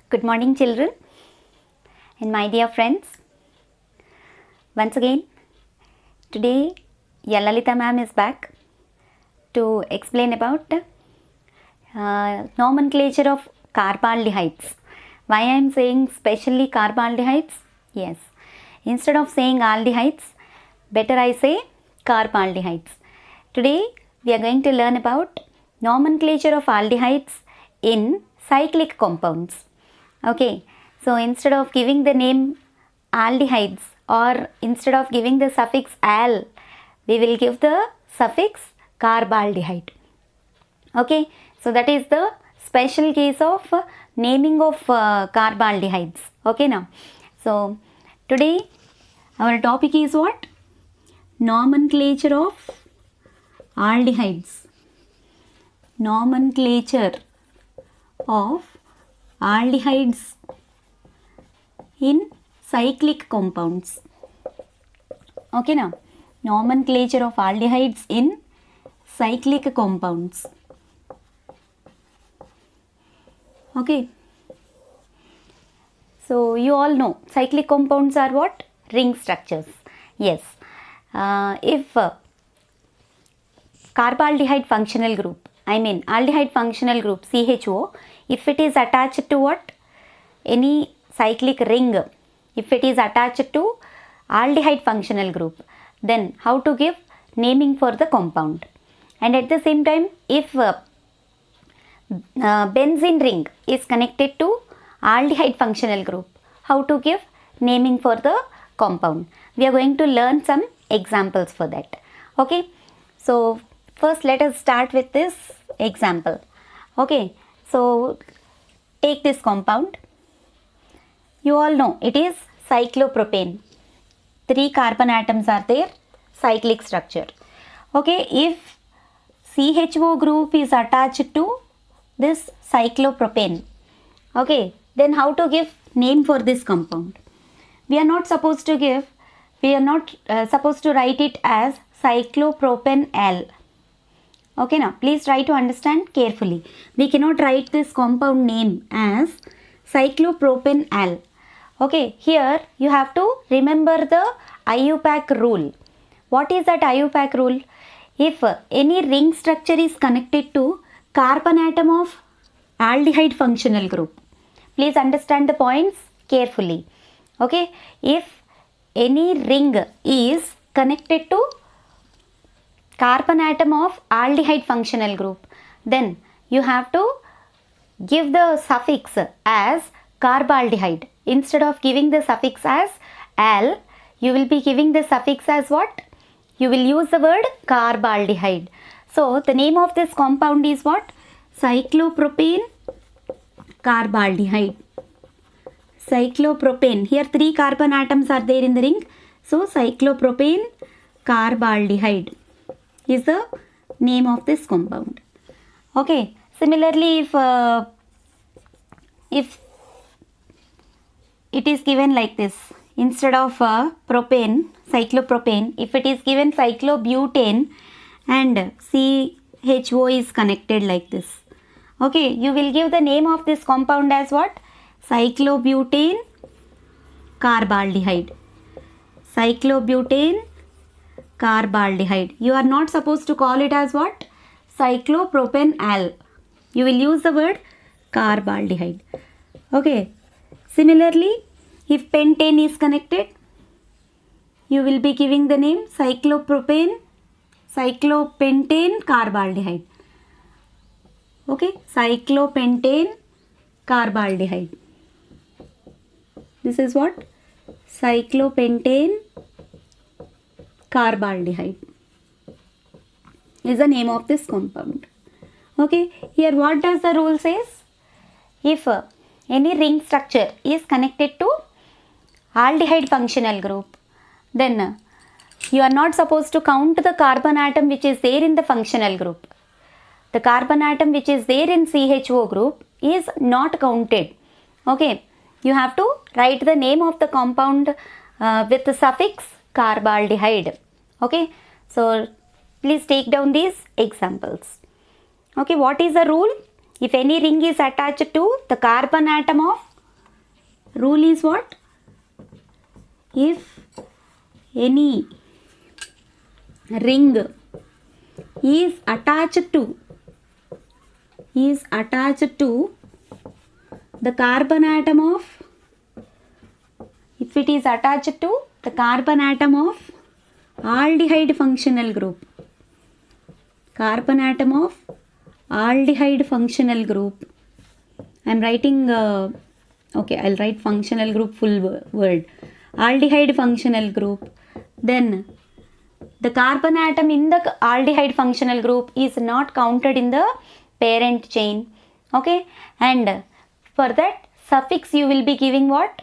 Good morning, children and my dear friends. Once again, today Yalalita ma'am is back to explain about nomenclature of carbaldehydes. Why I am saying specially carbaldehydes? Yes, instead of saying aldehydes, better I say carbaldehydes. Today we are going to learn about nomenclature of aldehydes in cyclic compounds. Okay, so instead of giving the name aldehydes or instead of giving the suffix al, we will give the suffix carbaldehyde. Okay, so that is the special case of naming of carbaldehydes. Okay, now, so today our topic is what? Nomenclature of aldehydes. Nomenclature of aldehydes in cyclic compounds. Okay, now, nomenclature of aldehydes in cyclic compounds. Okay, so you all know cyclic compounds are what? Ring structures. Yes, if carbaldehyde functional group, I mean aldehyde functional group CHO, if it is attached to what? Any cyclic ring, if it is attached to aldehyde functional group, then how to give naming for the compound? And at the same time, if benzene ring is connected to aldehyde functional group, how to give naming for the compound? We are going to learn some examples for that. Okay, so first let us start with this example. Okay, so take this compound. You all know it is cyclopropane. 3 carbon atoms are there, cyclic structure. Okay, if CHO group is attached to this cyclopropane, okay, then how to give name for this compound? We are not supposed to give, we are not supposed to write it as cyclopropanal. Okay, now please try to understand carefully. We cannot write this compound name as cyclopropanal. Okay, here you have to remember the IUPAC rule. What is that IUPAC rule? If any ring structure is connected to carbon atom of aldehyde functional group, please understand the points carefully. Okay, if any ring is connected to carbon atom of aldehyde functional group, then you have to give the suffix as carbaldehyde. Instead of giving the suffix as al, you will be giving the suffix as what? You will use the word carbaldehyde. So the name of this compound is what? Cyclopropane carbaldehyde. Cyclopropane. Here 3 carbon atoms are there in the ring. So cyclopropane carbaldehyde is the name of this compound. Okay. Similarly, if it is given like this, instead of propane, cyclopropane, if it is given cyclobutane and CHO is connected like this, okay, you will give the name of this compound as what? Cyclobutane carbaldehyde. Cyclobutane carbaldehyde. You are not supposed to call it as what? Cyclopropanal. You will use the word carbaldehyde. Okay. Similarly, if pentane is connected, you will be giving the name cyclopentane carbaldehyde. Okay, cyclopentane carbaldehyde. This is what? Cyclopentane carbaldehyde is the name of this compound. Okay, here what does the rule says? If any ring structure is connected to aldehyde functional group, then you are not supposed to count the carbon atom which is there in the functional group. The carbon atom which is there in CHO group is not counted. Okay, you have to write the name of the compound with the suffix carbaldehyde. Okay, so please take down these examples. Okay, what is the rule? If any ring is attached to the carbon atom of rule is what? If any ring is attached to the carbon atom of, if it is attached to the carbon atom of aldehyde functional group, I am writing okay, I'll write functional group full word, aldehyde functional group, then the carbon atom in the aldehyde functional group is not counted in the parent chain. Okay, and for that suffix you will be giving what?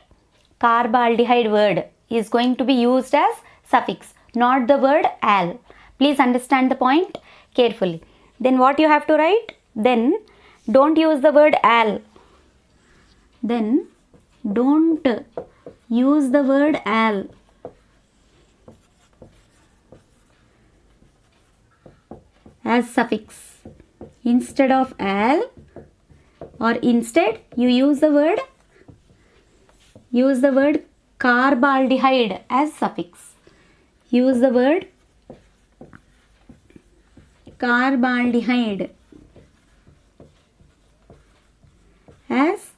Carbaldehyde word is going to be used as suffix, not the word al. Please understand the point carefully. Then what you have to write? Then don't use the word al. Then don't use the word al. As suffix. Instead of al, or instead you use the word carbaldehyde as suffix. Use the word carbaldehyde as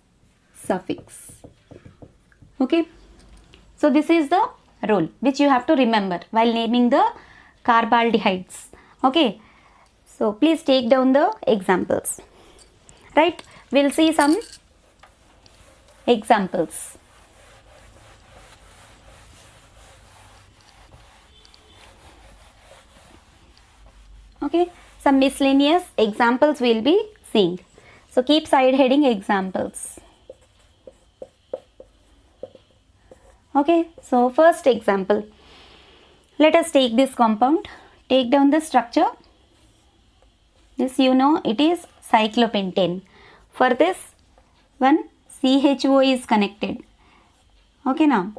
suffix. Okay, so this is the rule which you have to remember while naming the carbaldehydes. Okay, so please take down the examples. Right, we'll see some examples. Okay, some miscellaneous examples we'll be seeing. So keep side heading examples. Okay, so first example, let us take this compound, take down the structure. This you know it is cyclopentane. For this one CHO is connected. Okay, now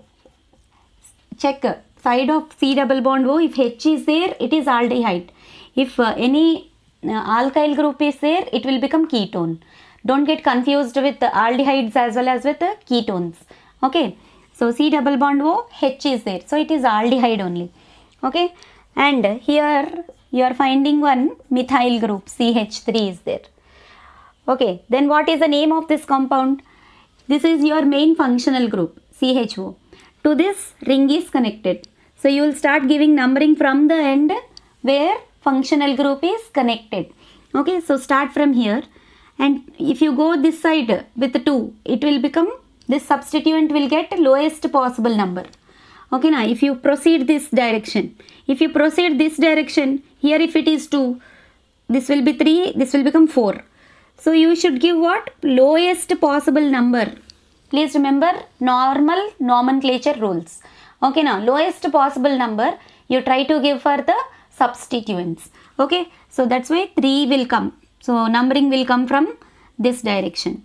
check side of C double bond O. If H is there, it is aldehyde. If any alkyl group is there, it will become ketone. Don't get confused with the aldehydes as well as with the ketones. Okay, so C double bond O, H is there, so it is aldehyde only. Okay, and here you are finding one methyl group, CH3 is there. Okay, then what is the name of this compound? This is your main functional group, CHO. To this ring is connected. So you will start giving numbering from the end where functional group is connected. Okay, so start from here, and if you go this side with 2, it will become, this substituent will get lowest possible number. Okay, now if you proceed this direction, here if it is 2, this will be 3, this will become 4. So you should give what? Lowest possible number. Please remember normal nomenclature rules. Okay, now lowest possible number you try to give for the substituents. Okay, so that's why 3 will come. So numbering will come from this direction.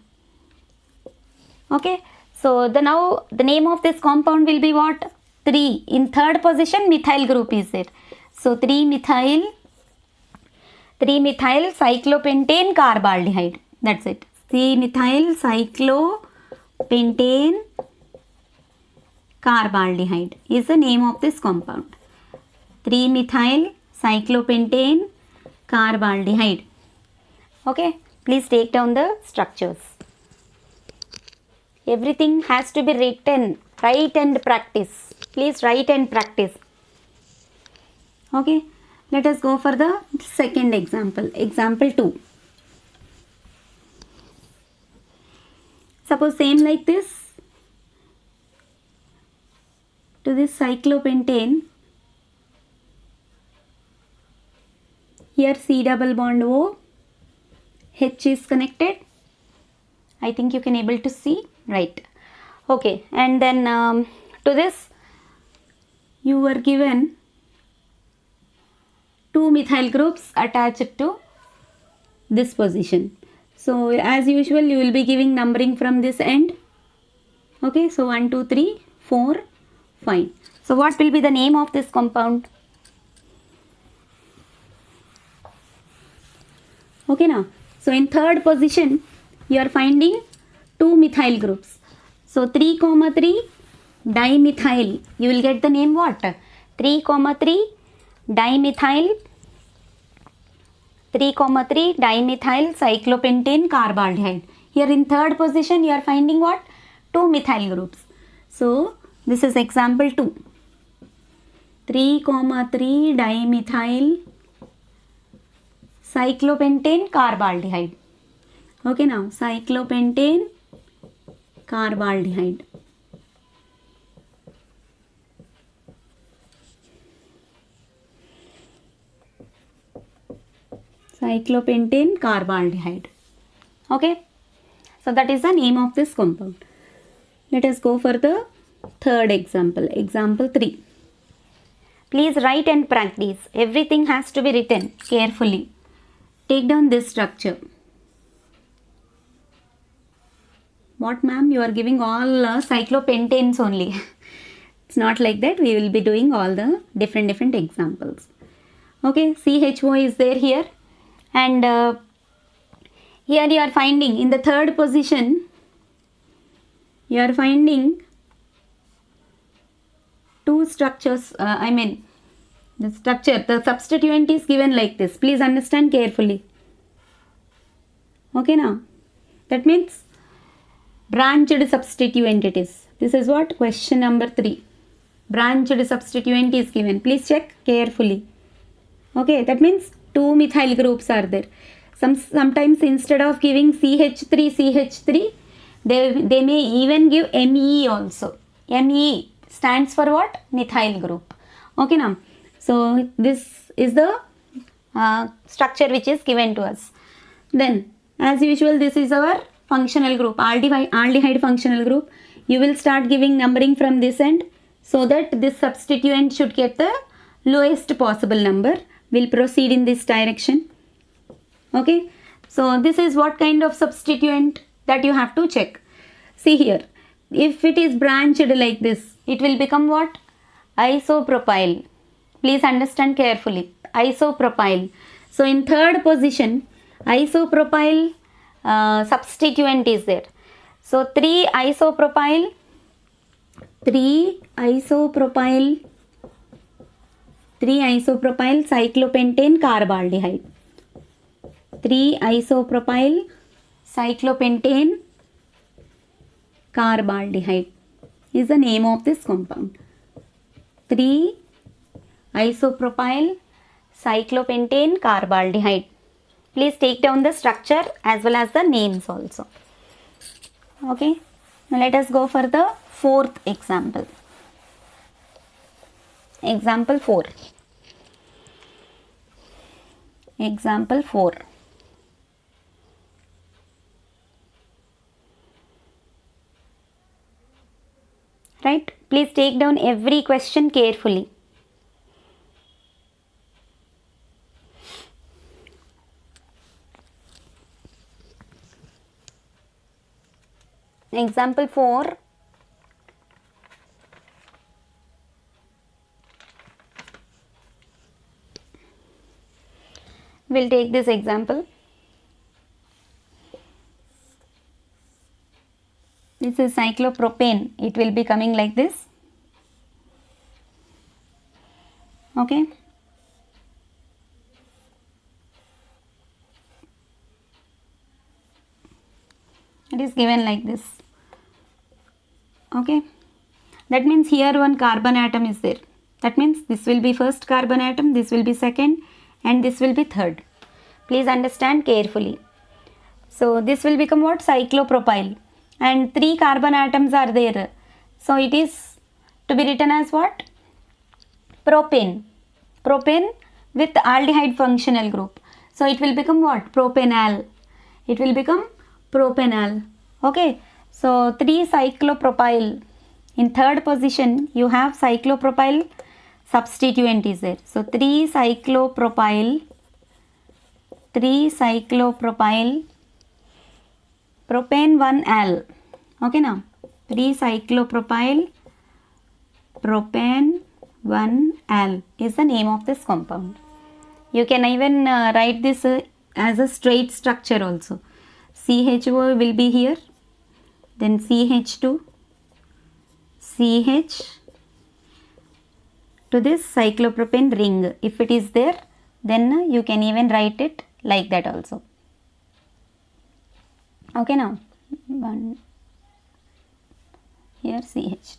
Okay, so now the name of this compound will be what? 3. In third position methyl group is there. So 3-methyl cyclopentane carbaldehyde. That's it. 3-methyl cyclopentane carbaldehyde is the name of this compound. 3-methyl cyclopentane carbaldehyde. Okay, please take down the structures. Everything has to be written. Write and practice. Please write and practice. Okay, let us go for the second example. Example 2. Suppose same like this. To this cyclopentane, here C double bond O, H is connected. I think you can able to see, right? Okay, and then to this you were given 2 methyl groups attached to this position. So as usual you will be giving numbering from this end. Okay, so 1, 2, 3, 4, 5. So what will be the name of this compound? Okay, now so in third position you are finding 2 methyl groups. So 3,3 dimethyl, you will get the name what? 3,3 dimethyl 3,3 dimethyl cyclopentane carbaldehyde. Here in third position you are finding what? 2 methyl groups. So this is example 2. 3,3 dimethyl cyclopentane carbaldehyde. Okay, now cyclopentane carbaldehyde. Cyclopentane carbaldehyde. Okay, so that is the name of this compound. Let us go for the third example. Example 3. Please write and practice. Everything has to be written carefully. Take down this structure. What, ma'am? You are giving all cyclopentanes only. It's not like that. We will be doing all the different examples. Okay, CHO is there here. And here you are finding in the third position, you are finding two structures. The structure, the substituent is given like this. Please understand carefully. Okay, now that means branched substituent it is. This is what? Question number 3. Branched substituent is given. Please check carefully. Okay, that means 2 methyl groups are there. Sometimes instead of giving CH3, they may even give Me also. Me stands for what? Methyl group. Okay, now. So this is the structure which is given to us. Then, as usual, this is our functional group, aldehyde functional group. You will start giving numbering from this end so that this substituent should get the lowest possible number. We'll proceed in this direction. Okay, so this is what kind of substituent that you have to check. See here, if it is branched like this, it will become what? Isopropyl. Please understand carefully. Isopropyl. So in third position, isopropyl substituent is there. So 3 isopropyl cyclopentane carbaldehyde. 3 isopropyl cyclopentane carbaldehyde is the name of this compound. 3 isopropyl cyclopentane carbaldehyde. Please take down the structure as well as the names also. Okay, now let us go for the fourth example. Example 4. Example 4. Right? Please take down every question carefully. Example 4. We'll take this example. This is cyclopropane. It will be coming like this. Okay. It is given like this. Okay. That means here one carbon atom is there. That means this will be first carbon atom, this will be second, and this will be third. Please understand carefully. So this will become what? Cyclopropyl. And 3 carbon atoms are there. So it is to be written as what? Propane. Propane with aldehyde functional group. So it will become what? Propanal. It will become propanal. Okay. So 3 cyclopropyl. In third position you have cyclopropyl substituent is there. So 3 cyclopropyl propane 1-al. Okay, now 3 cyclopropyl propane 1-al is the name of this compound. You can even write this as a straight structure also. CHO will be here, then CH2, CH to this cyclopropane ring. If it is there, then you can even write it like that also. Okay, now one here CH2.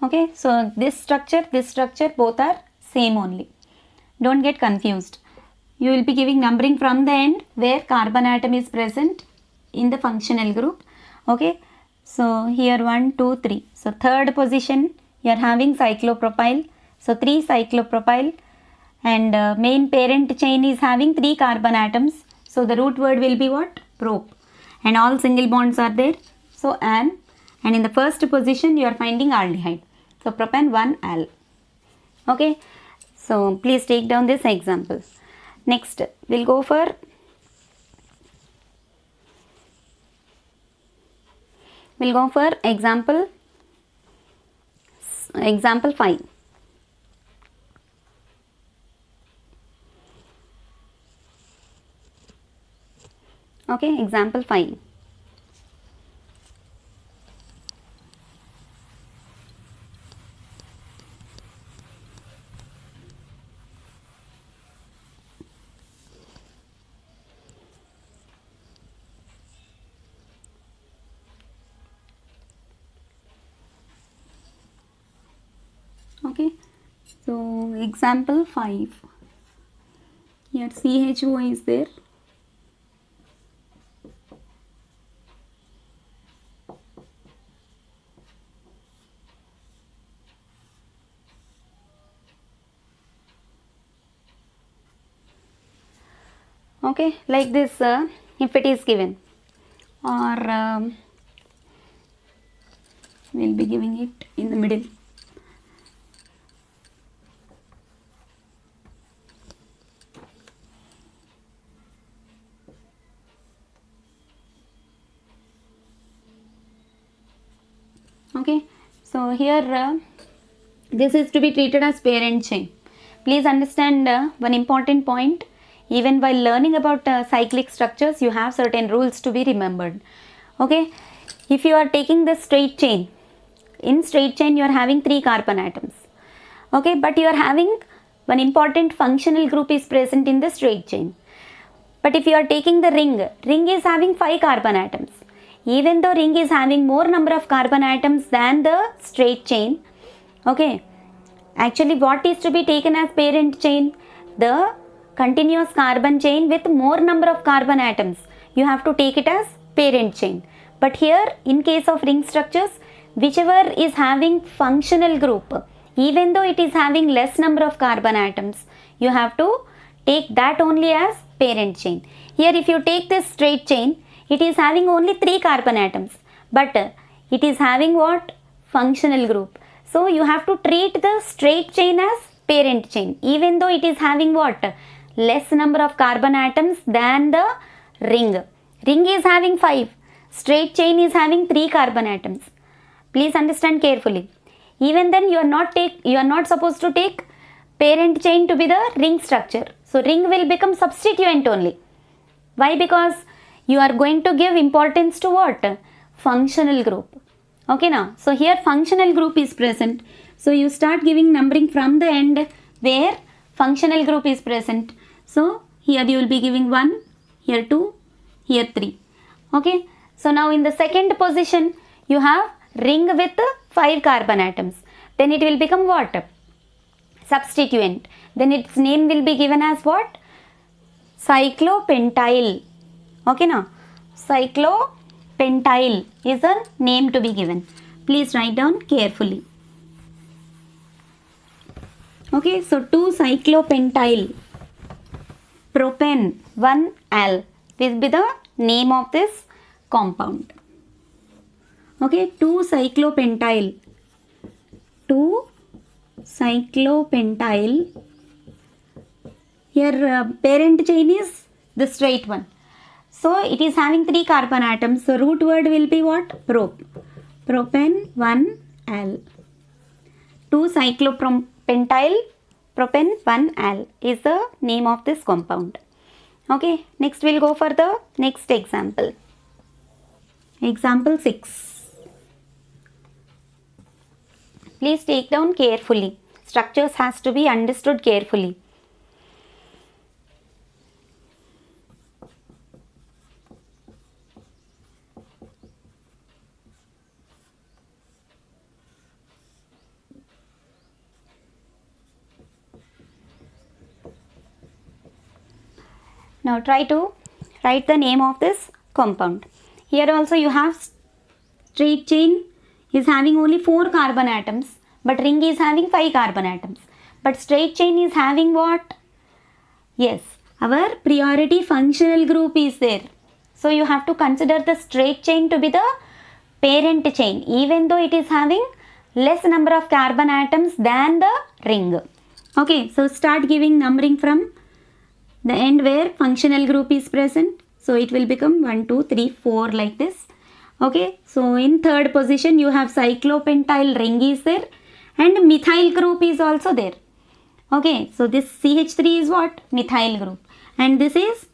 Okay, so this structure both are same only. Don't get confused. You will be giving numbering from the end where carbon atom is present in the functional group. Okay, so here 1, 2, 3. So third position you are having cyclopropyl. So 3 cyclopropyl, and main parent chain is having 3 carbon atoms. So the root word will be what? Prop. And all single bonds are there. So an, and in the first position you are finding aldehyde. So propan 1-al. Okay, so please take down this example. Next we'll go for example 5. Okay, example 5. Okay, so example 5. Here CHO is there. Okay, like this if it is given, or we'll be giving it in the middle. Okay, so here this is to be treated as parent chain. Please understand one important point. Even while learning about cyclic structures, you have certain rules to be remembered. Okay, if you are taking the straight chain, in straight chain you are having 3 carbon atoms. Okay, but you are having one important functional group is present in the straight chain. But if you are taking the ring is having 5 carbon atoms. Even though ring is having more number of carbon atoms than the straight chain, okay, actually what is to be taken as parent chain? The continuous carbon chain with more number of carbon atoms. You have to take it as parent chain. But here in case of ring structures, whichever is having functional group, even though it is having less number of carbon atoms, you have to take that only as parent chain. Here if you take this straight chain, it is having only 3 carbon atoms, but it is having what? Functional group. So you have to treat the straight chain as parent chain, even though it is having what? Less number of carbon atoms than the ring. Ring is having 5. Straight chain is having 3 carbon atoms. Please understand carefully. Even then you are not supposed to take parent chain to be the ring structure. So ring will become substituent only. Why? Because you are going to give importance to what? Functional group. Okay now. So here functional group is present. So you start giving numbering from the end where functional group is present. So here you will be giving 1, here 2, here 3. Okay. So now in the second position you have ring with 5 carbon atoms. Then it will become what? Substituent. Then its name will be given as what? Cyclopentyl. Okay now. Cyclopentyl is a name to be given. Please write down carefully. Okay, so 2-cyclopentyl propan 1-al will be the name of this compound. Okay, 2-cyclopentyl. 2-cyclopentyl. Here parent chain is the straight one. So it is having 3 carbon atoms. So root word will be what? Prop. Propan 1-al. 2-cyclopentyl propan 1-al is the name of this compound. Okay, next we'll go for the next example. Example 6. Please take down carefully. Structures has to be understood carefully. Now try to write the name of this compound. Here also you have straight chain is having only 4 carbon atoms, but ring is having 5 carbon atoms. But straight chain is having what? Yes, our priority functional group is there. So you have to consider the straight chain to be the parent chain, even though it is having less number of carbon atoms than the ring. Okay, so start giving numbering from the end where functional group is present. So it will become 1, 2, 3, 4 like this. Okay, so in third position you have cyclopentyl ring is there and methyl group is also there. Okay, so this CH3 is what? Methyl group, and this is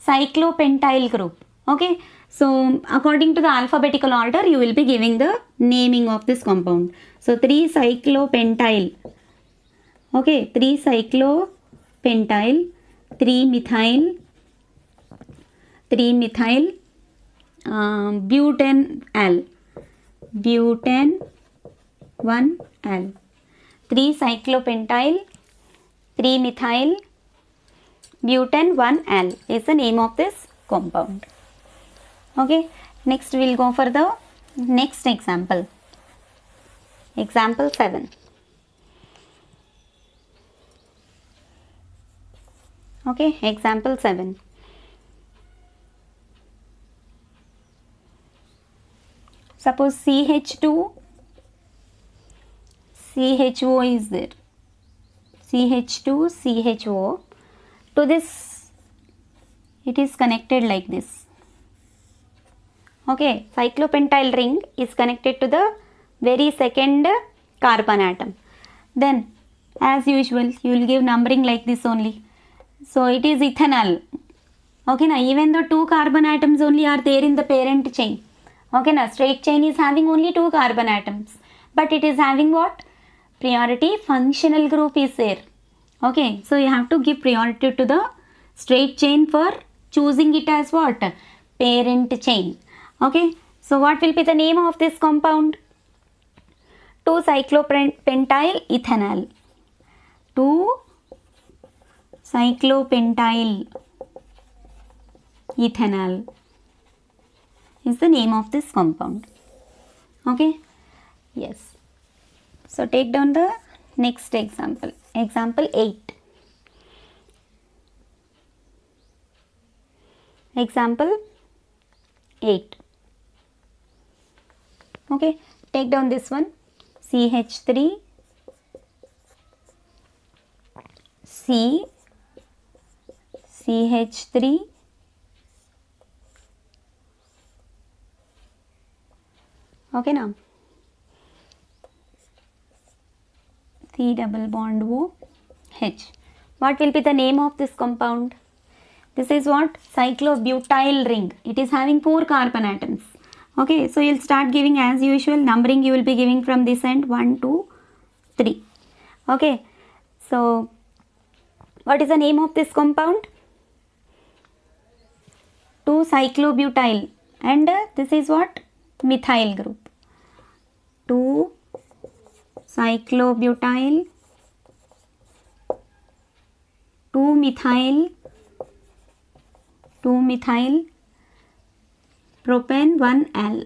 cyclopentyl group. Okay, so according to the alphabetical order you will be giving the naming of this compound. So 3-cyclopentyl. Okay, 3-cyclopentyl, 3-methyl, butanal, butane 1-al, 3-cyclopentyl, 3-methyl, butane 1-al is the name of this compound. Okay, next we will go for the next example. Example 7. Okay, example 7. Suppose CH2, CHO is there. CH2, CHO. To this, it is connected like this. Okay, cyclopentyl ring is connected to the very second carbon atom. Then, as usual, you will give numbering like this only. So, it is ethanol. Okay, now even though 2 carbon atoms only are there in the parent chain. Okay, now straight chain is having only 2 carbon atoms. But it is having what? Priority functional group is there. Okay, so you have to give priority to the straight chain for choosing it as what? Parent chain. Okay, so what will be the name of this compound? 2-cyclopentyl ethanol. 2-cyclopentyl ethanol is the name of this compound. Okay, yes. So take down the next example. Example 8. Example 8. Okay, take down this one. CH3, C, CH3, okay now, C double bond O, H. What will be the name of this compound? This is what? Cyclobutyl ring. It is having 4 carbon atoms. Okay, so you'll start giving as usual numbering. You will be giving from this end 1, 2, 3. Okay, so what is the name of this compound? 2-cyclobutyl, and this is what? Methyl group. 2-cyclobutyl, 2-methyl, propane 1-al,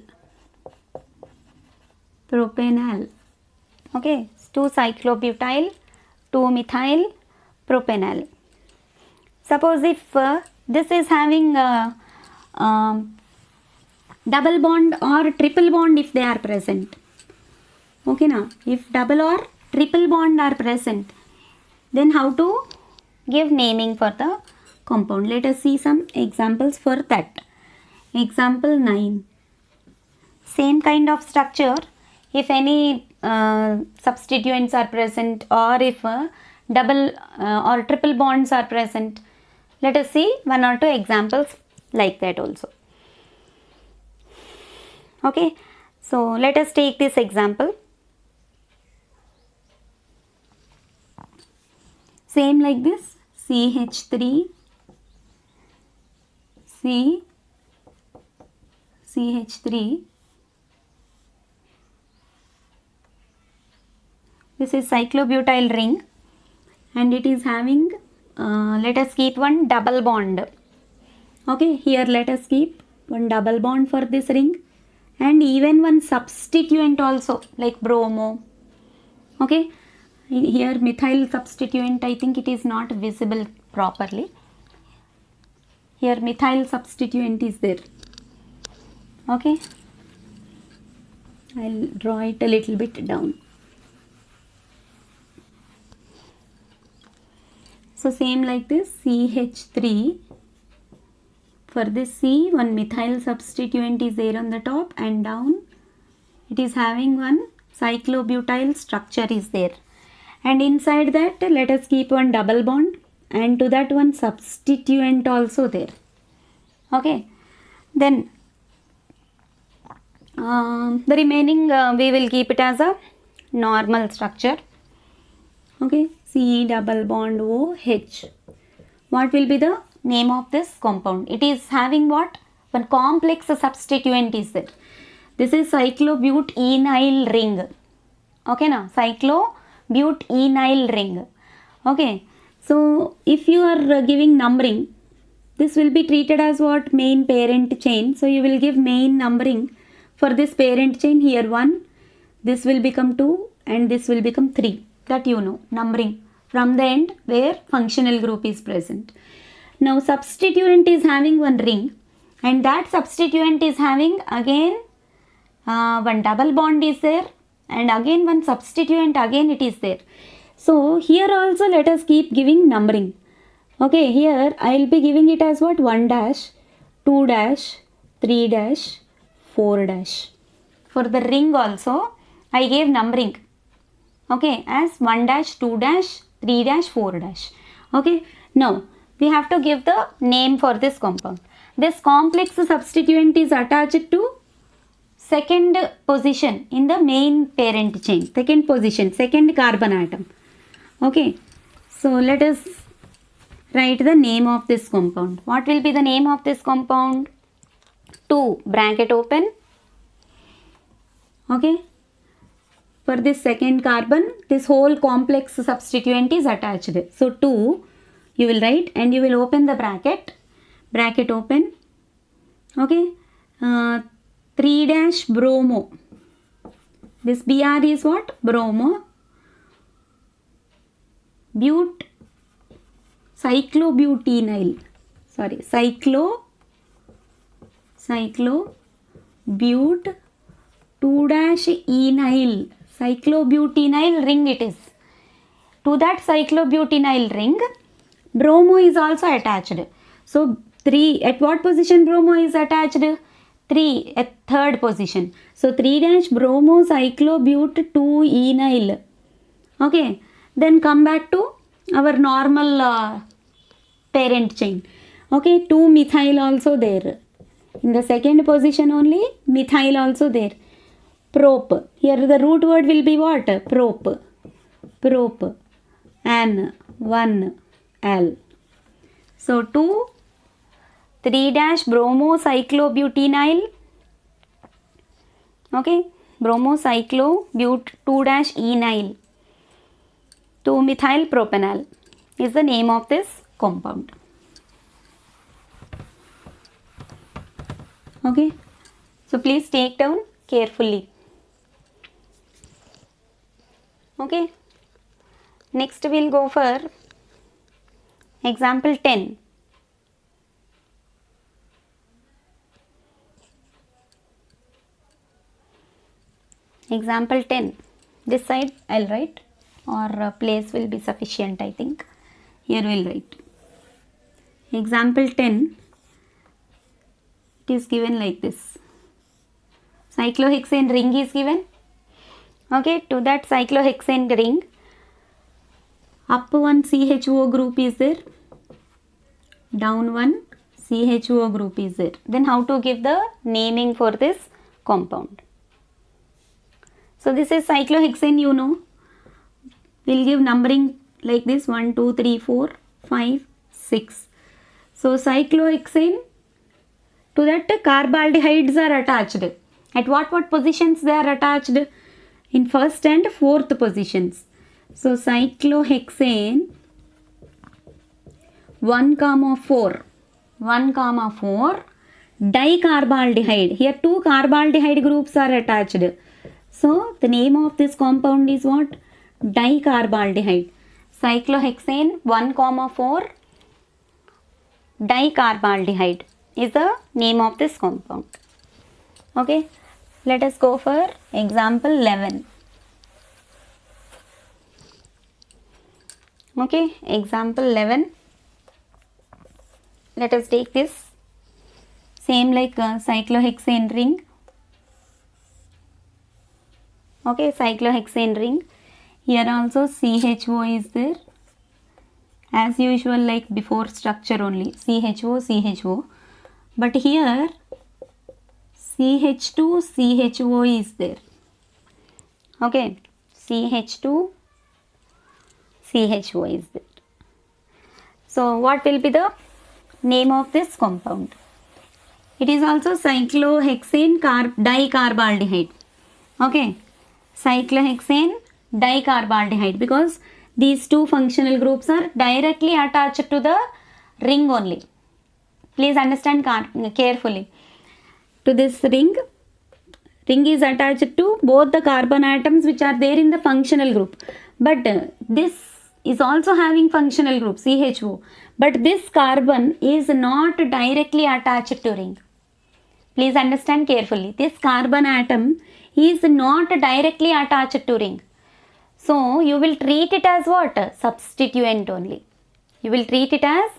propanal. Okay, 2-cyclobutyl, 2-methyl, propanal. Suppose if this is having double bond or triple bond if they are present. Okay, now if double or triple bond are present, then how to give naming for the compound? Let us see some examples for that. Example 9. Same kind of structure. If any substituents are present, or if double or triple bonds are present, let us see 1 or 2 examples like that also. Okay, so let us take this example. Same like this, CH3, CH3. This is cyclobutyl ring and it is having, let us keep one double bond. Okay, here let us keep one double bond for this ring and even one substituent also like bromo. Okay, here methyl substituent, I think it is not visible properly. Here methyl substituent is there. Okay, I'll draw it a little bit down. So same like this, CH3. For this C, one methyl substituent is there on the top and down it is having one cyclobutyl structure is there. And inside that let us keep one double bond and to that one substituent also there. Okay, then the remaining we will keep it as a normal structure. Okay, C double bond OH. What will be the name of this compound? It is having what? One complex substituent is there. This is cyclobutenyl ring. Okay, now cyclobutenyl ring. Okay, so if you are giving numbering, this will be treated as what? Main parent chain. So you will give main numbering for this parent chain. Here 1, this will become 2 and this will become 3. That you know, numbering from the end where functional group is present. Now substituent is having one ring and that substituent is having again one double bond is there and again one substituent again it is there. So here also let us keep giving numbering. Okay, here I will be giving it as what? 1 dash, 2 dash, 3 dash, 4 dash. For the ring also I gave numbering. Okay, as 1 dash, 2 dash, 3 dash, 4 dash. Okay, now we have to give the name for this compound. This complex substituent is attached to second position in the main parent chain. Second position, second carbon atom. Okay, so let us write the name of this compound. What will be the name of this compound? 2 bracket open. Okay, for this second carbon, this whole complex substituent is attached. So 2 you will write and you will open the bracket open. Okay, 3 dash bromo. This Br is what? Bromo. Cyclobutenyl. Sorry, cyclobute 2 dash enyl. Cyclobutenyl ring it is. To that cyclobutenyl ring, bromo is also attached. So 3, at what position bromo is attached? 3, at third position. So 3 dash bromo cyclobute 2 enyl. Okay, then come back to our normal parent chain. Okay, 2 methyl also there. In the second position only methyl also there. Prop. Here the root word will be what? Prop. An 1 L. So 2 3 dash bromo cyclobutenyl. Okay, bromo cyclobute 2 dash enyl. 2 methyl propanol is the name of this compound. Okay, so please take down carefully. Okay, next we'll go for example 10. Example 10. This side I'll write, or place will be sufficient, I think. Here we'll write. Example 10. It is given like this. Cyclohexane ring is given. Okay, to that cyclohexane ring, up one CHO group is there, down one CHO group is there. Then how to give the naming for this compound. So this is cyclohexane, you know. We'll give numbering like this: 1, 2, 3, 4, 5, 6. So cyclohexane, to that carbaldehydes are attached. At what positions they are attached? In first and fourth positions. So cyclohexane 1, 4, dicarbaldehyde. Here two carbaldehyde groups are attached. So the name of this compound is what? Dicarbaldehyde. Cyclohexane 1, 4, dicarbaldehyde is the name of this compound. Okay, let us go for example 11. Okay, example 11. Let us take this same like cyclohexane ring. Okay, cyclohexane ring. Here also CHO is there. As usual, like before structure only, CHO. But here CH2 CHO is there. Okay, CH2 CHO is there. So what will be the name of this compound? It is also cyclohexane dicarbaldehyde. Okay, cyclohexane dicarbaldehyde, because these two functional groups are directly attached to the ring only. Please understand carefully. To this ring is attached to both the carbon atoms which are there in the functional group. But this is also having functional group CHO. But this carbon is not directly attached to ring. Please understand carefully. This carbon atom is not directly attached to ring. So you will treat it as what? Substituent only. You will treat it as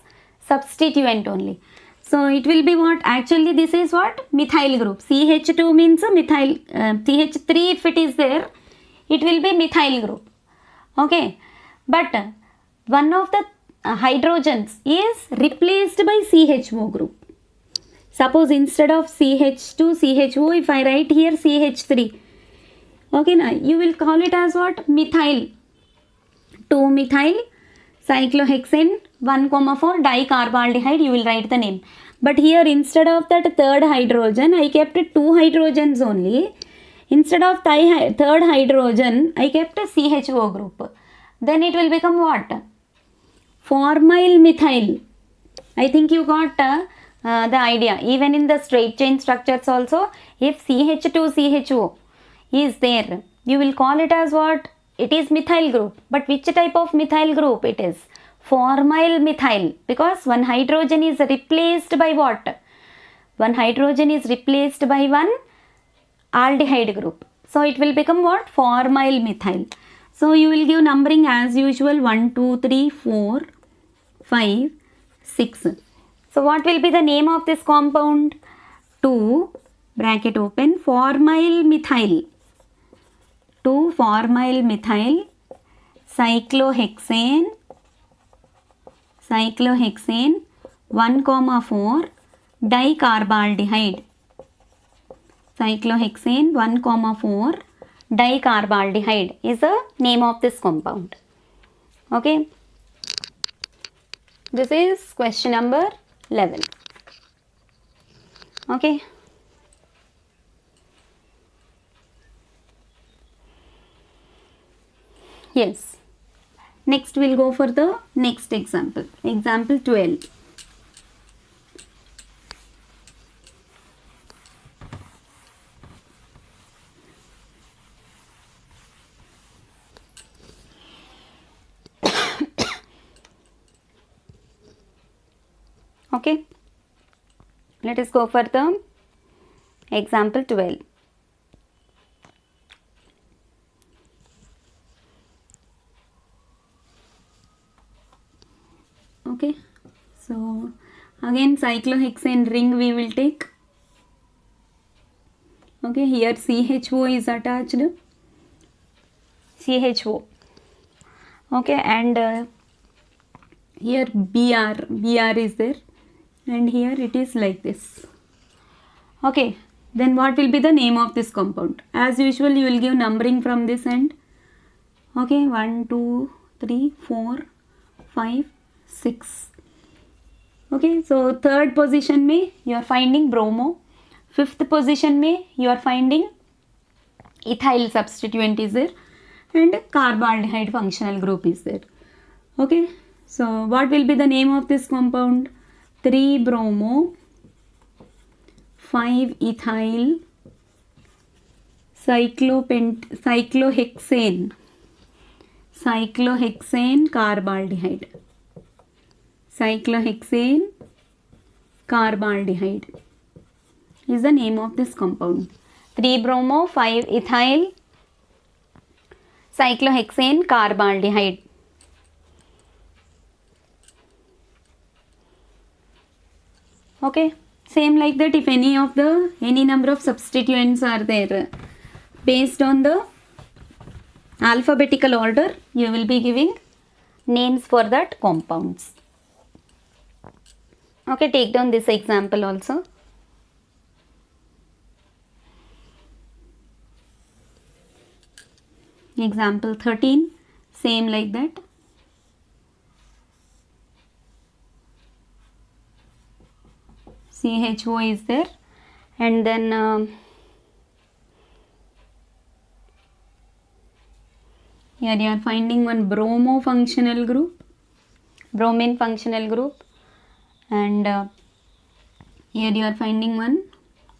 substituent only. So it will be what? Actually this is what? Methyl group. CH2 means methyl. CH3 if it is there, it will be methyl group. Okay. But one of the hydrogens is replaced by CHO group. Suppose instead of CH2 CHO, if I write here CH3. Okay, now you will call it as what? Methyl. 2-methyl cyclohexane 1, 4 dicarbaldehyde, you will write the name. But here instead of that third hydrogen, I kept 2 hydrogens only. Instead of third hydrogen, I kept a CHO group. Then it will become what? Formyl methyl. I think you got the idea. Even in the straight chain structures also, if CH2 CHO is there, you will call it as what? It is methyl group. But which type of methyl group it is? Formyl methyl, because one hydrogen is replaced by what? One hydrogen is replaced by one aldehyde group. So it will become what? Formyl methyl. So you will give numbering as usual: 1, 2, 3, 4, 5, 6. So what will be the name of this compound? 2 bracket open formyl methyl. 2 formyl methyl cyclohexane 1, 4 dicarbaldehyde. Cyclohexane 1, 4 dicarbaldehyde is the name of this compound. Okay. This is question number 11. Okay. Yes. Next we'll go for the next example. Example 12. Okay. Let us go for the example 12. Okay, so again cyclohexane ring we will take. Okay, here CHO is attached. CHO. Okay, and here Br is there, and here it is like this. Okay, then what will be the name of this compound? As usual, you will give numbering from this end. Okay, 1, 2, 3, 4, 5, 6. Okay, so third position में you are finding bromo. Fifth position में you are finding ethyl substituent is there, and carbaldehyde functional group is there. Okay, so what will be the name of this compound? 3 bromo 5 ethyl cyclohexane carbaldehyde. Cyclohexane carbaldehyde is the name of this compound. 3 bromo 5 ethyl cyclohexane carbaldehyde. Okay, same like that, if any number of substituents are there based on the alphabetical order, you will be giving names for that compounds. Okay, take down this example also. Example 13, same like that. CHO is there, and then here you are finding one bromo functional group, bromine functional group, and here you are finding one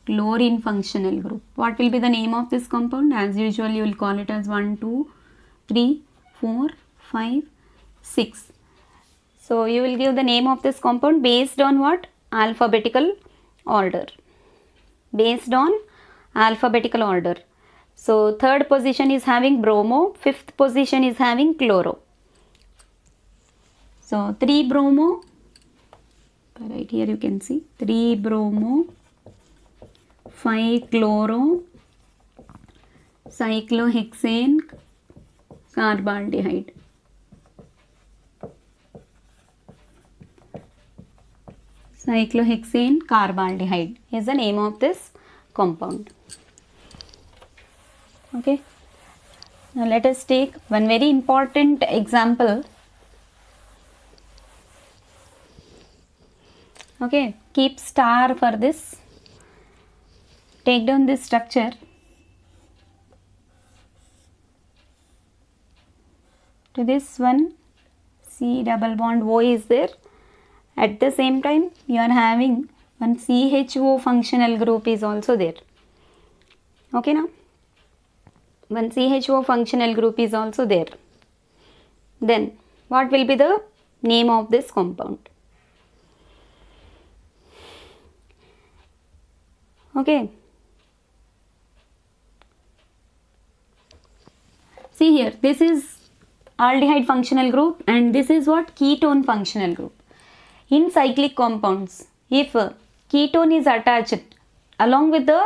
chlorine functional group. What will be the name of this compound? As usual, you will call it as 1, 2, 3, 4, 5, 6. So you will give the name of this compound based on what? Alphabetical order. Based on alphabetical order. So third position is having bromo, fifth position is having chloro. So 3 bromo, right here you can see 3 bromo 5 chloro cyclohexane carbaldehyde. Cyclohexane carbaldehyde is the name of this compound. Okay, now let us take one very important example. Okay, keep star for this. Take down this structure. To this one, C double bond O is there. At the same time, you are having one CHO functional group is also there. Okay, now one CHO functional group is also there. Then what will be the name of this compound? Okay, see here, this is aldehyde functional group and this is what? Ketone functional group. In cyclic compounds, if ketone is attached along with the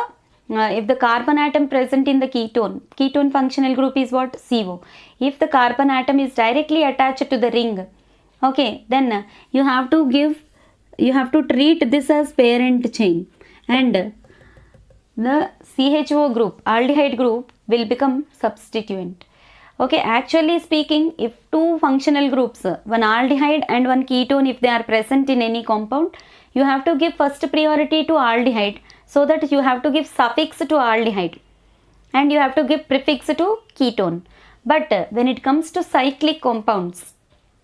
if the carbon atom present in the ketone functional group is what? CO. If the carbon atom is directly attached to the ring, okay, then you have to treat this as parent chain, and the CHO group, aldehyde group, will become substituent. Okay, actually speaking, if two functional groups, one aldehyde and one ketone, if they are present in any compound, you have to give first priority to aldehyde, so that you have to give suffix to aldehyde and you have to give prefix to ketone. But when it comes to cyclic compounds,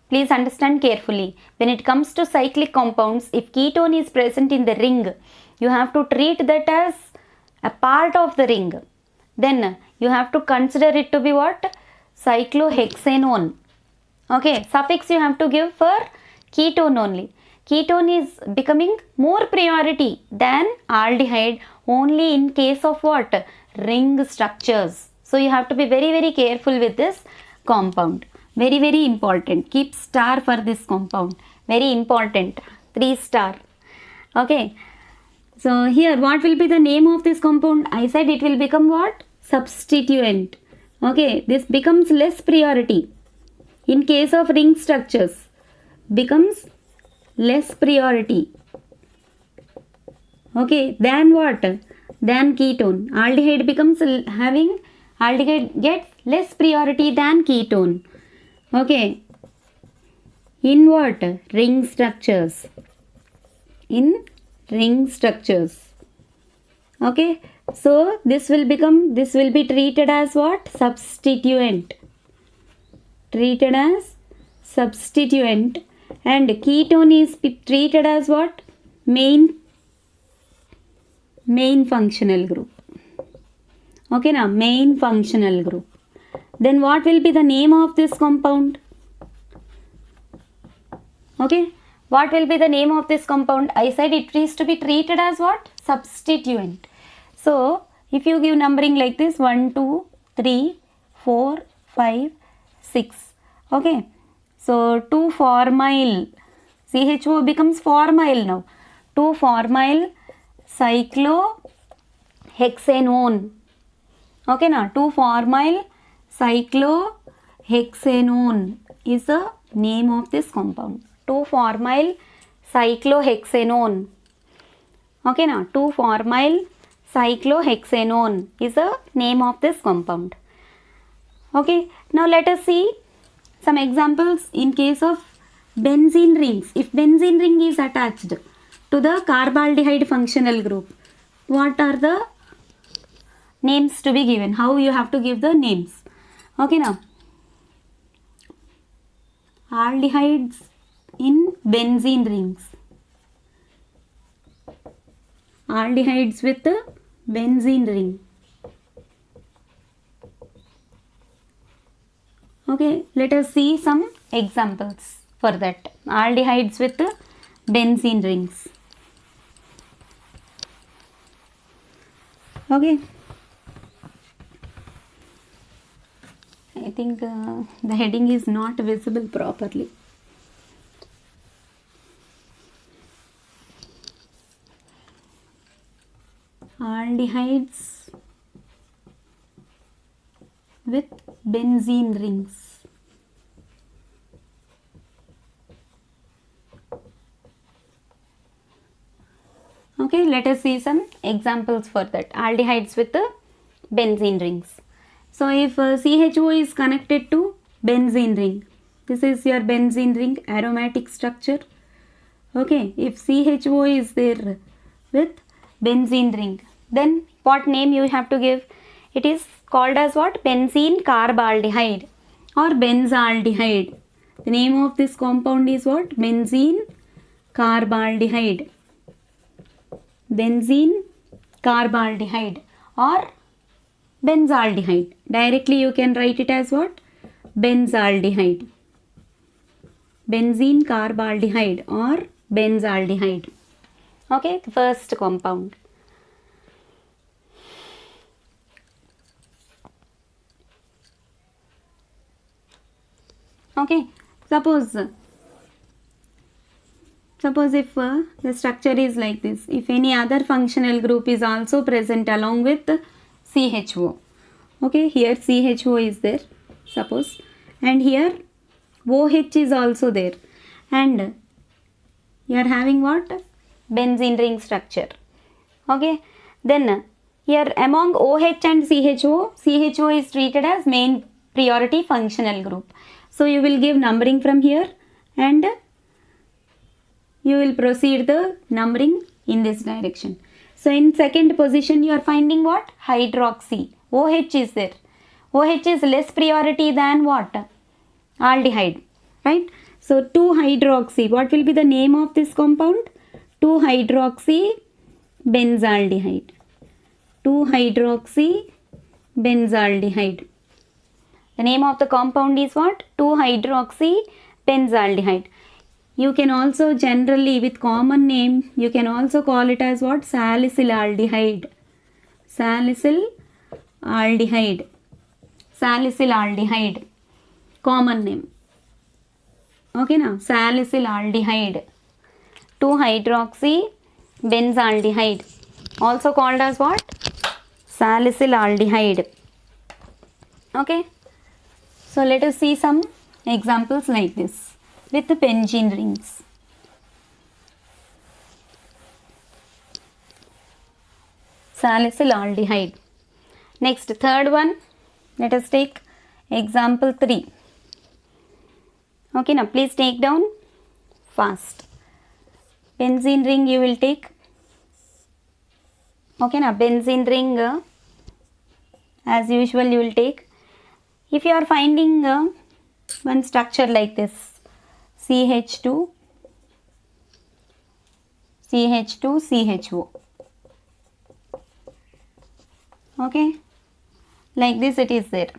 please understand carefully, when it comes to cyclic compounds, if ketone is present in the ring, you have to treat that as a part of the ring. Then you have to consider it to be what? Cyclohexanone. Okay, suffix you have to give for ketone only. Ketone is becoming more priority than aldehyde only in case of what? Ring structures. So you have to be very, very careful with this compound. Very, very important. Keep star for this compound. Very important. 3 star. Okay. So here what will be the name of this compound? I said it will become what? Substituent. Okay. This becomes less priority. In case of ring structures, becomes less priority. Okay. Then what? than ketone. Aldehyde becomes having, aldehyde gets less priority than ketone. Okay, in what? Ring structures. In ring structures. Okay, so this will be treated as what? Substituent. Treated as substituent. And ketone is treated as what? Main functional group. Okay, now main functional group. Then what will be the name of this compound? Okay, what will be the name of this compound? I said it is to be treated as what? Substituent. So if you give numbering like this, 1 2 3 4 5 6. Okay, so 2-formyl CHO becomes formyl now. 2-formyl cyclohexanone. Okay, now 2-formyl cyclohexanone is the name of this compound. 2-formyl cyclohexanone. Okay, now 2-formyl cyclohexanone is the name of this compound. Okay, now let us see some examples in case of benzene rings. If benzene ring is attached to the carbaldehyde functional group, what are the names to be given? How you have to give the names? Okay, now aldehydes in benzene rings. Aldehydes with the benzene ring. Okay, let us see some examples for that. Aldehydes with the benzene rings. Okay, I think the heading is not visible properly. Aldehydes with benzene rings. Okay, let us see some examples for that. Aldehydes with the benzene rings. So if CHO is connected to benzene ring, this is your benzene ring aromatic structure. Okay, if CHO is there with benzene ring, then what name you have to give? It is called as what? Benzene carbaldehyde or benzaldehyde. The name of this compound is what? Benzene carbaldehyde. Benzene carbaldehyde or benzaldehyde. Directly you can write it as what? Benzaldehyde. Benzene carbaldehyde or benzaldehyde. Okay, the first compound. Okay, suppose if the structure is like this, if any other functional group is also present along with CHO. Okay, here CHO is there, suppose, and here OH is also there, and you are having what? Benzene ring structure. Okay, then here among OH and CHO is treated as main priority functional group. So you will give numbering from here and you will proceed the numbering in this direction. So in second position you are finding what? Hydroxy. OH is there. OH is less priority than what? Aldehyde, right? So 2-hydroxy. What will be the name of this compound? 2-hydroxy benzaldehyde. 2-hydroxy benzaldehyde. The name of the compound is what? 2-hydroxy benzaldehyde. You can also generally with common name, you can also call it as what? Salicylaldehyde. Salicylaldehyde. Salicylaldehyde. Common name. Okay, now salicylaldehyde. 2-hydroxy benzaldehyde. Also called as what? Salicylaldehyde. Okay. So let us see some examples like this with the benzene rings. salicylaldehyde. Next, third one, let us take example 3. Okay, now please take down fast. Benzene ring you will take. Okay, now benzene ring as usual you will take. If you are finding one structure like this, CH2, CH2, CHO. Okay, like this it is there.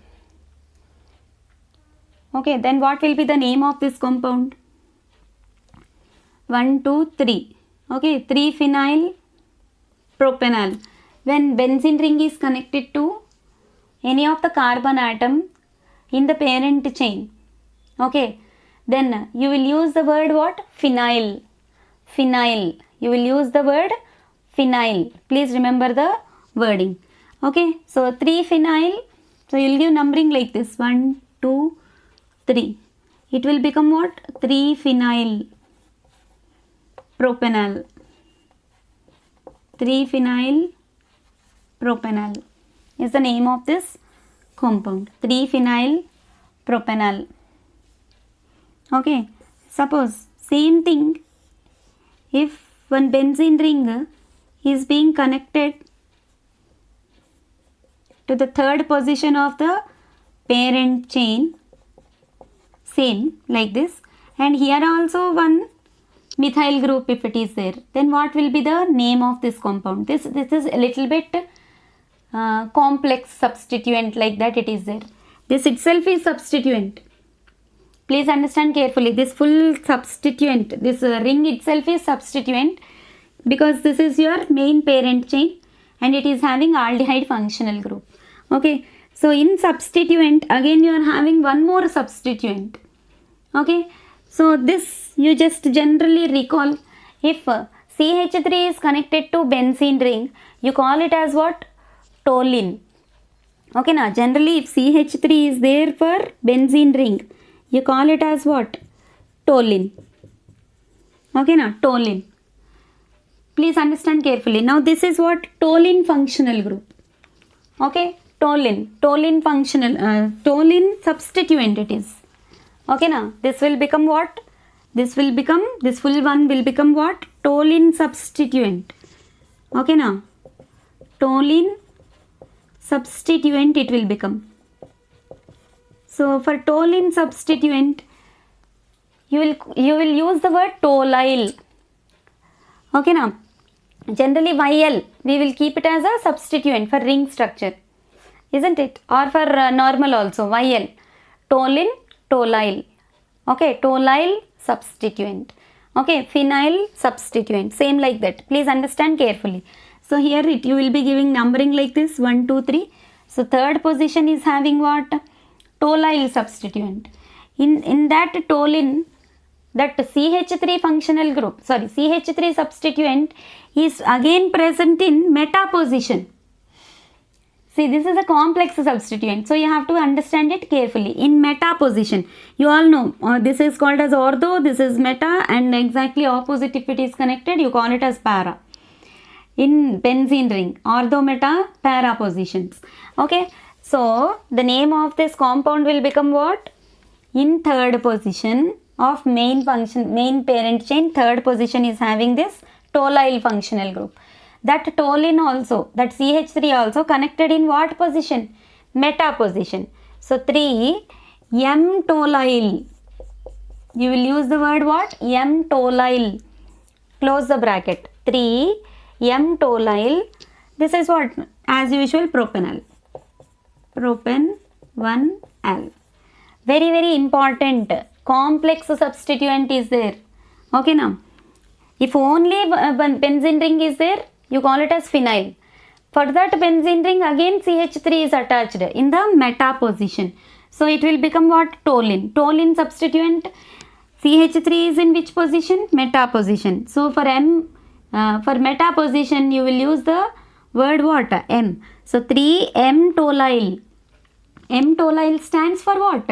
Okay, then what will be the name of this compound? 1, 2, 3. Okay, 3-phenyl propanol. When benzene ring is connected to any of the carbon atom in the parent chain, okay, then you will use the word what? Phenyl. Phenyl. You will use the word phenyl. Please remember the wording. Okay, so 3-phenyl. So you will give numbering like this: 1, 2, 3. It will become what? 3-phenyl propanol. 3-phenyl propanol is the name of this compound. 3-phenyl propanol. Okay, suppose same thing, if one benzene ring is being connected to the third position of the parent chain, same like this, and here also one methyl group if it is there, then what will be the name of this compound? This is a little bit complex substituent, like that it is there. This itself is substituent. Please understand carefully. This full substituent, this ring itself is substituent because this is your main parent chain and it is having aldehyde functional group. Okay, so in substituent again you are having one more substituent. Okay, so this you just generally recall. If CH3 is connected to benzene ring, you call it as what? Toluene. Okay, now generally if CH3 is there for benzene ring, you call it as what? Toluene. Okay, now toluene. Please understand carefully. Now this is what? Toluene functional group. Okay, toluene. Toluene functional, toluene substituent it is. Okay, now this will become what? This will become, this full one will become what? Toluene substituent. Okay, now toluene substituent it will become. So for toluene substituent, you will use the word toluyl. Okay, now generally YL we will keep it as a substituent for ring structure, isn't it? Or for normal also YL. Toluene, toluyl. Okay, toluyl substituent. Okay, phenyl substituent. Same like that. Please understand carefully. So here you will be giving numbering like this: 1, 2, 3. So third position is having what? Toluyl substituent. In that toluene, that CH3 functional group, sorry, CH3 substituent is again present in meta position. See, this is a complex substituent, so you have to understand it carefully. In meta position, you all know this is called as ortho, this is meta, and exactly opposite if it is connected, you call it as para. In benzene ring, ortho, meta, para positions. Okay, so the name of this compound will become what? In third position of main function, main parent chain, third position is having this toluyl functional group. That toluene also, that CH3 also connected in what position? Meta position. So 3 M-toluyl. You will use the word what? M-toluyl. Close the bracket. 3 M-toluyl. This is what? As usual, propanol. Propan 1L. Very, very important. Complex substituent is there. Okay, now. If only one benzene ring is there, you call it as phenyl. For that benzene ring, again CH3 is attached in the meta position. So it will become what? Toluene. Toluene substituent. CH3 is in which position? Meta position. So for meta position, you will use the word what? M. So 3 M-toluyl. M-toluyl stands for what?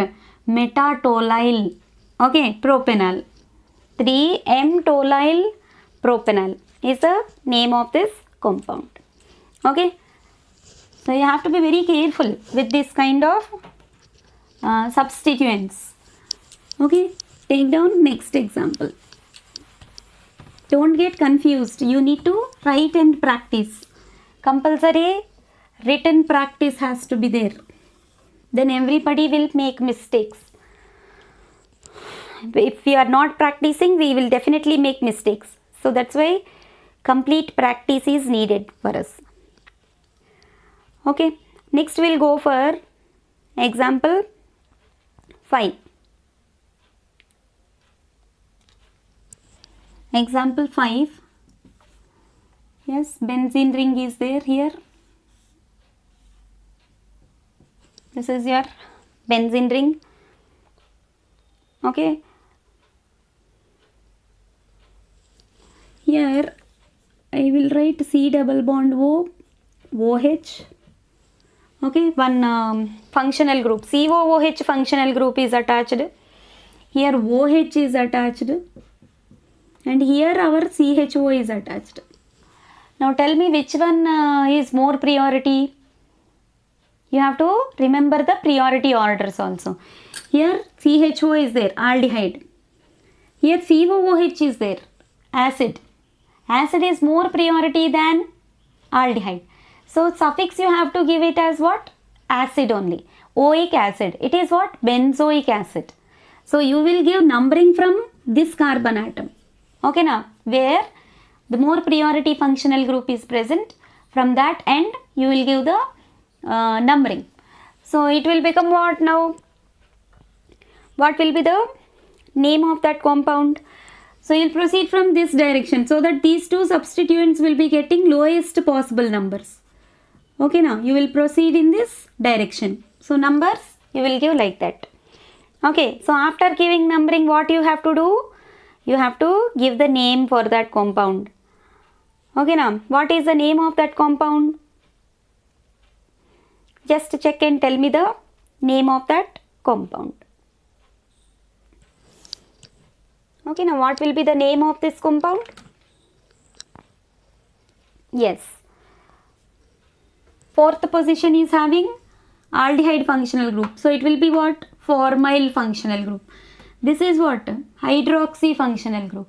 Meta-toluyl. Okay, propanol. 3 M-toluyl propanol is the name of this compound. Okay, so you have to be very careful with this kind of substituents. Okay, take down next example. Don't get confused, you need to write and practice. Compulsory written practice has to be there, then everybody will make mistakes. If we are not practicing, we will definitely make mistakes. So that's why complete practice is needed for us. Okay, next we'll go for example 5. Example 5. Yes, benzene ring is there here. This is your benzene ring. Okay, here I will write C double bond O, OH. Okay, one functional group, COOH functional group is attached. Here OH is attached, and here our CHO is attached. Now tell me which one is more priority. You have to remember the priority orders also. Here CHO is there, aldehyde. Here COOH is there, acid. Acid is more priority than aldehyde. So suffix you have to give it as what? Acid only. Oic acid. It is what? Benzoic acid. So you will give numbering from this carbon atom. Okay now, where the more priority functional group is present, from that end you will give the numbering. So it will become what now? What will be the name of that compound? So you will proceed from this direction so that these two substituents will be getting lowest possible numbers. Okay, now you will proceed in this direction. So numbers you will give like that. Okay, so after giving numbering, what you have to do? You have to give the name for that compound. Okay, now what is the name of that compound? Just check and tell me the name of that compound. Okay, now what will be the name of this compound? Yes. Fourth position is having aldehyde functional group. So it will be what? Formyl functional group. This is what? Hydroxy functional group.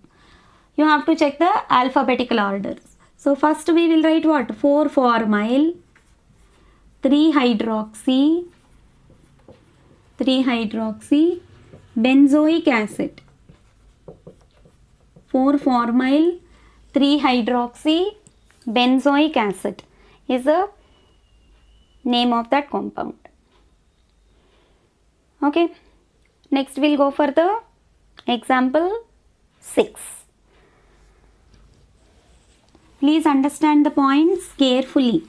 You have to check the alphabetical orders. So first we will write what? 4-formyl, 3-hydroxy, benzoic acid. 4-formyl, 3-hydroxy, benzoic acid is the name of that compound. Okay, next we'll go for the example 6. Please understand the points carefully.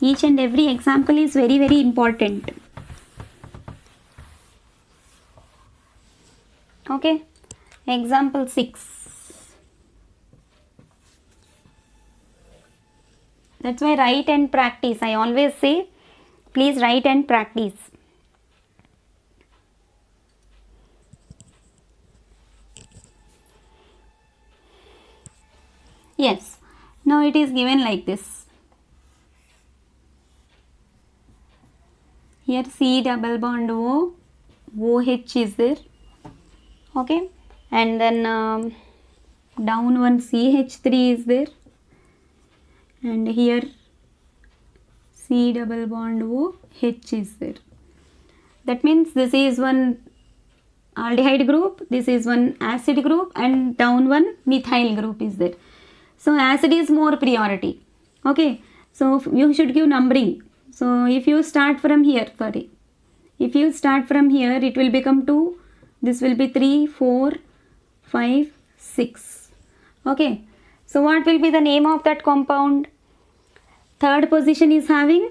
Each and every example is very, very important. Okay, example 6. That's why write and practice. I always say, please write and practice. Yes, now it is given like this. Here C double bond O, OH is there. Okay, and then down one CH3 is there. And here C double bond O, H is there. That means this is one aldehyde group, this is one acid group, and down one methyl group is there. So acid is more priority. Okay, so you should give numbering. So if you start from here, if you start from here, it will become 2, this will be 3, 4, 5, 6. Okay, so what will be the name of that compound? Third position is having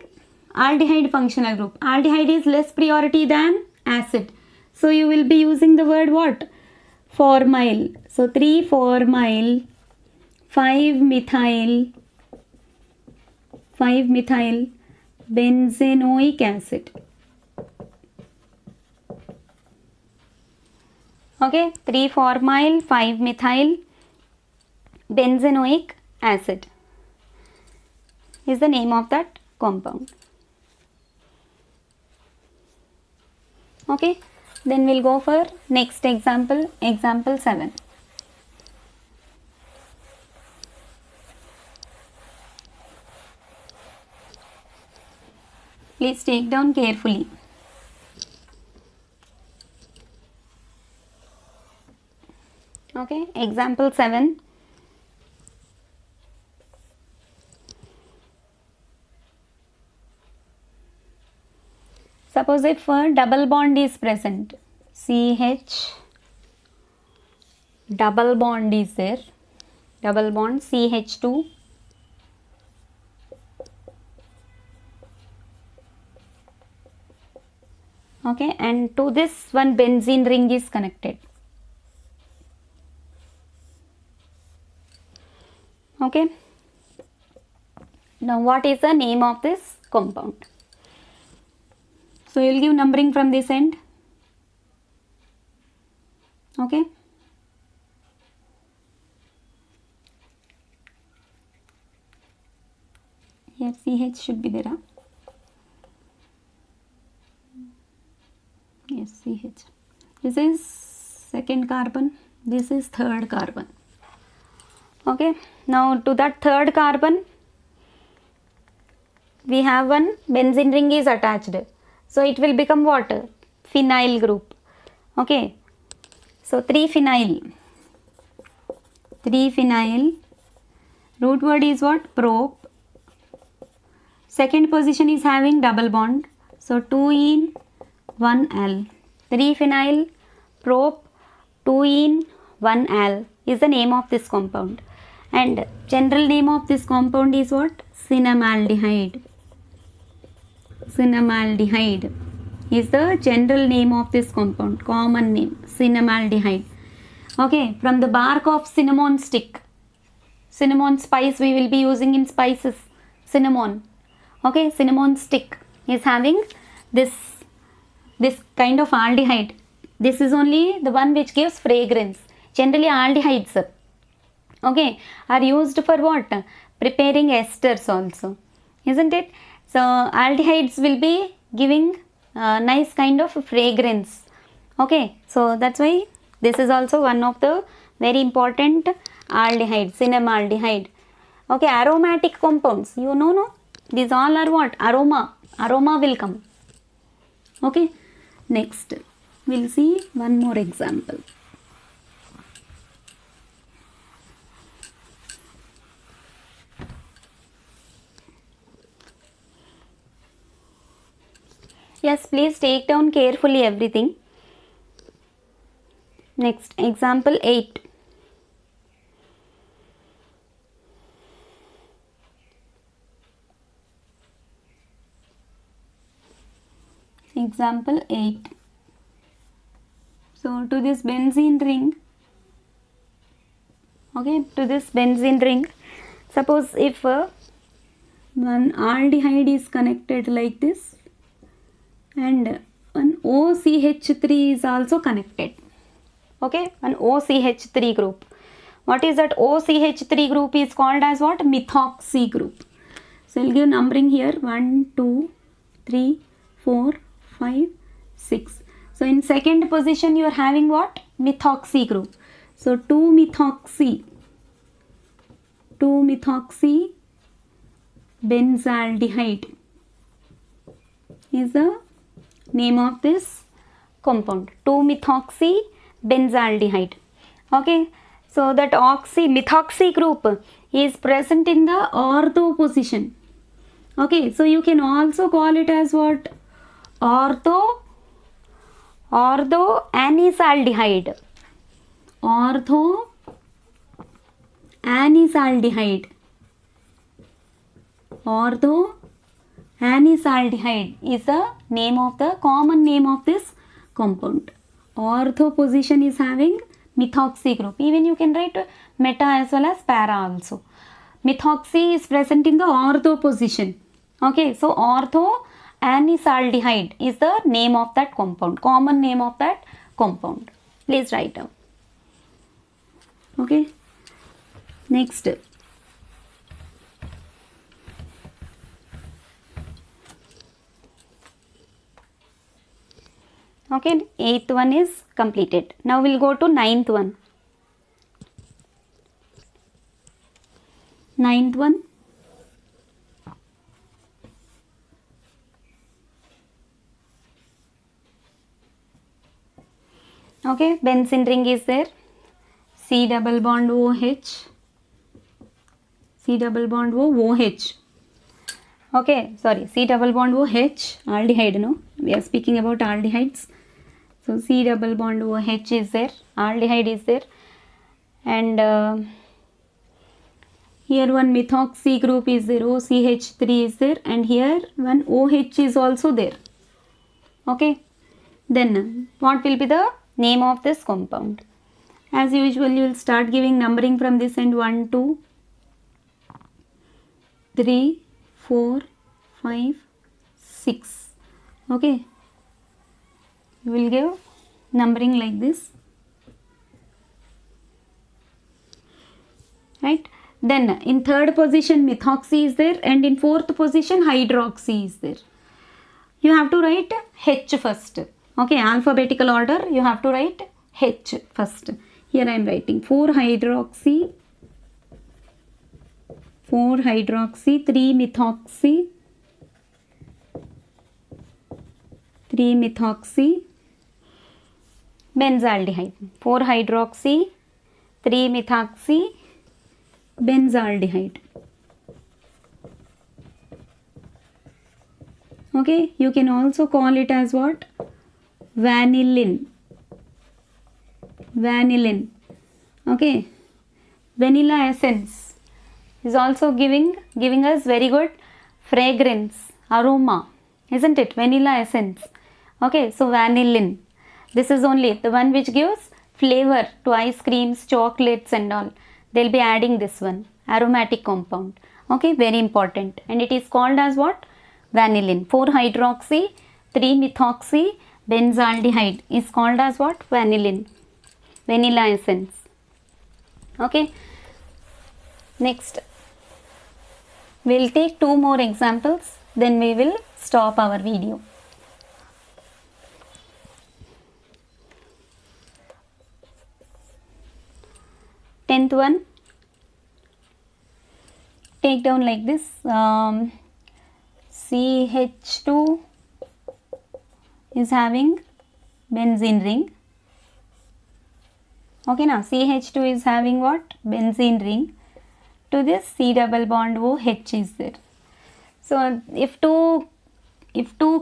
aldehyde functional group. Aldehyde is less priority than acid. So you will be using the word what? Formyl. So 3-formyl, 5-methyl, benzenoic acid. Okay, 3-formyl, 5-methyl, benzenoic acid. is the name of that compound. Okay, then we'll go for next example, example 7. Please take down carefully. Okay, example 7. Suppose if a double bond is present, CH, double bond is there, double bond CH2, okay, and to this one benzene ring is connected. Okay, now what is the name of this compound? So you will give numbering from this end. Okay, here CH should be there. Huh? Yes, CH. This is second carbon, this is third carbon. Okay, now to that third carbon we have one benzene ring is attached. So it will become what? Phenyl group. Okay, so 3-phenyl. 3-phenyl. Root word is what? Prop. Second position is having double bond. So 2-ene 1-al. 3-phenyl prop 2-ene 1-al is the name of this compound. And general name of this compound is what? Cinnamaldehyde. Cinnamaldehyde is the general name of this compound, common name, cinnamaldehyde. Okay, from the bark of cinnamon stick, cinnamon spice we will be using in spices, cinnamon. Okay, cinnamon stick is having this kind of aldehyde. This is only the one which gives fragrance. Generally aldehydes, okay, are used for what? Preparing esters also, isn't it? So aldehydes will be giving nice kind of fragrance. Okay, so that's why this is also one of the very important aldehyde, cinnamaldehyde. Okay, aromatic compounds, you know, no? These all are what? Aroma will come. Okay, next we'll see one more example. Yes, please take down carefully everything. Next, example 8. Example 8. So, to this benzene ring, okay, to this benzene ring, suppose if one aldehyde is connected like this, and an OCH3 is also connected. Okay, an OCH3 group. What is that OCH3 group is called as what? Methoxy group. So I'll give numbering here 1, 2, 3, 4, 5, 6. So in second position you are having what? Methoxy group. So 2-methoxy benzaldehyde is the name of this compound, 2-methoxy benzaldehyde. Okay, so that methoxy group is present in the ortho position. Okay, so you can also call it as what? Orthoanisaldehyde. Orthoanisaldehyde is the name of the common name of this compound. Ortho position is having methoxy group. Even you can write meta as well as para also. Methoxy is present in the ortho position. Okay, so orthoanisaldehyde is the name of that compound, common name of that compound. Please write down. Okay, next. Okay, 8th one is completed. Now we'll go to 9th one. 9th one. Okay, benzene ring is there. C double bond OH. C double bond OH. Okay, sorry, C double bond OH, aldehyde, no? We are speaking about aldehydes. So C double bond OH is there, aldehyde is there, and here one methoxy group is there, OCH3 is there, and here one OH is also there. Okay, then what will be the name of this compound? As usual, you will start giving numbering from this end, 1, 2, 3, 4, 5, 6. Okay, you will give numbering like this, right? Then in third position methoxy is there, and in fourth position hydroxy is there. You have to write H first. Okay, alphabetical order, you have to write H first. Here I am writing 4-hydroxy, 4-hydroxy, 3-methoxy, 3-methoxy, benzaldehyde. 4-hydroxy, 3-methoxy, benzaldehyde. Okay, you can also call it as what? Vanillin. Vanillin. Okay, vanilla essence is also giving us very good fragrance, aroma, isn't it? Vanilla essence. Okay, so vanillin. This is only the one which gives flavor to ice creams, chocolates and all. They'll be adding this one, aromatic compound. Okay, very important. And it is called as what? Vanillin. 4-hydroxy, 3-methoxy, benzaldehyde is called as what? Vanillin. Vanilla essence. Okay. Next, we'll take 2 more examples, then we will stop our video. Tenth one, take down like this, CH2 is having benzene ring. Okay, now CH2 is having what? Benzene ring. To this C double bond OH is there. So if two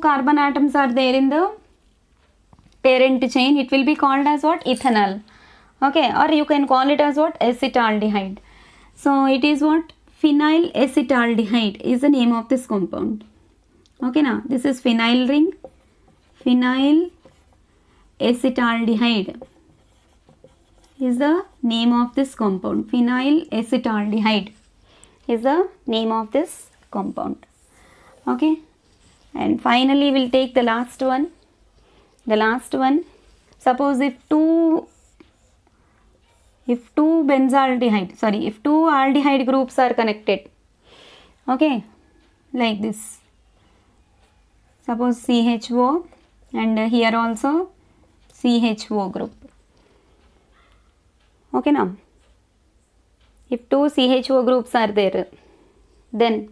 carbon atoms are there in the parent chain, it will be called as what? Ethanol. Okay, or you can call it as what? Acetaldehyde. So it is what? Phenyl acetaldehyde is the name of this compound. Okay, now this is phenyl ring. Phenyl acetaldehyde is the name of this compound. Phenyl acetaldehyde is the name of this compound. Okay, and finally we'll take the last one. The last one, suppose if two aldehyde groups are connected, okay, like this, suppose CHO and here also CHO group. Okay, now if 2 CHO groups are there, then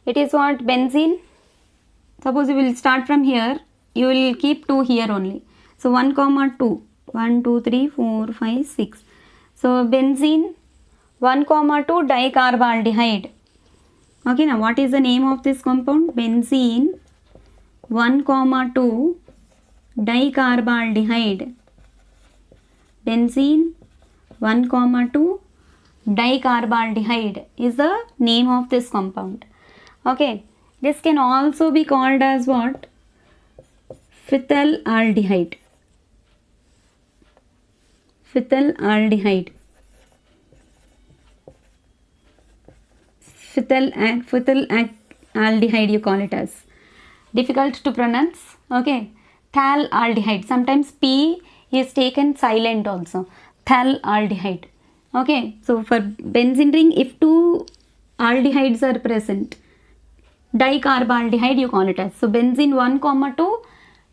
it is what? Benzene. Suppose you will start from here, you will keep 2 here only. So 1, 2, 1, 2, 3, 4, 5, 6. So benzene 1, 2 dicarbonaldehyde. Okay, now what is the name of this compound? Benzene 1, 2 dicarbonaldehyde. Benzene 1, 2 dicarbonaldehyde is the name of this compound. Okay, this can also be called as what? Phthalaldehyde. Phthalaldehyde. Phthalaldehyde you call it as. Difficult to pronounce. Okay, phthalaldehyde. Sometimes P is taken silent also. Phthalaldehyde. Okay, so for benzene ring, if 2 aldehydes are present, dicarbonaldehyde you call it as. So benzene 1, 2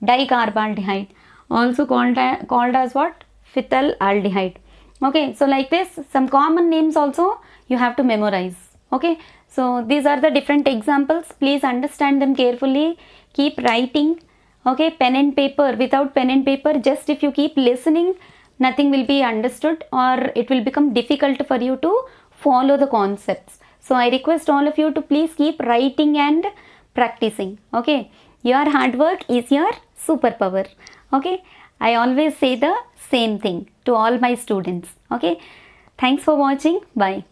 dicarbaldehyde, also called as what? Phthalaldehyde. Okay, so like this, some common names also you have to memorize. Okay, so these are the different examples. Please understand them carefully. Keep writing. Okay, pen and paper. Without pen and paper, just if you keep listening, nothing will be understood, or it will become difficult for you to follow the concepts. So I request all of you to please keep writing and practicing. Okay, your hard work is your superpower. Okay, I always say the same thing to all my students. Okay, thanks for watching. Bye.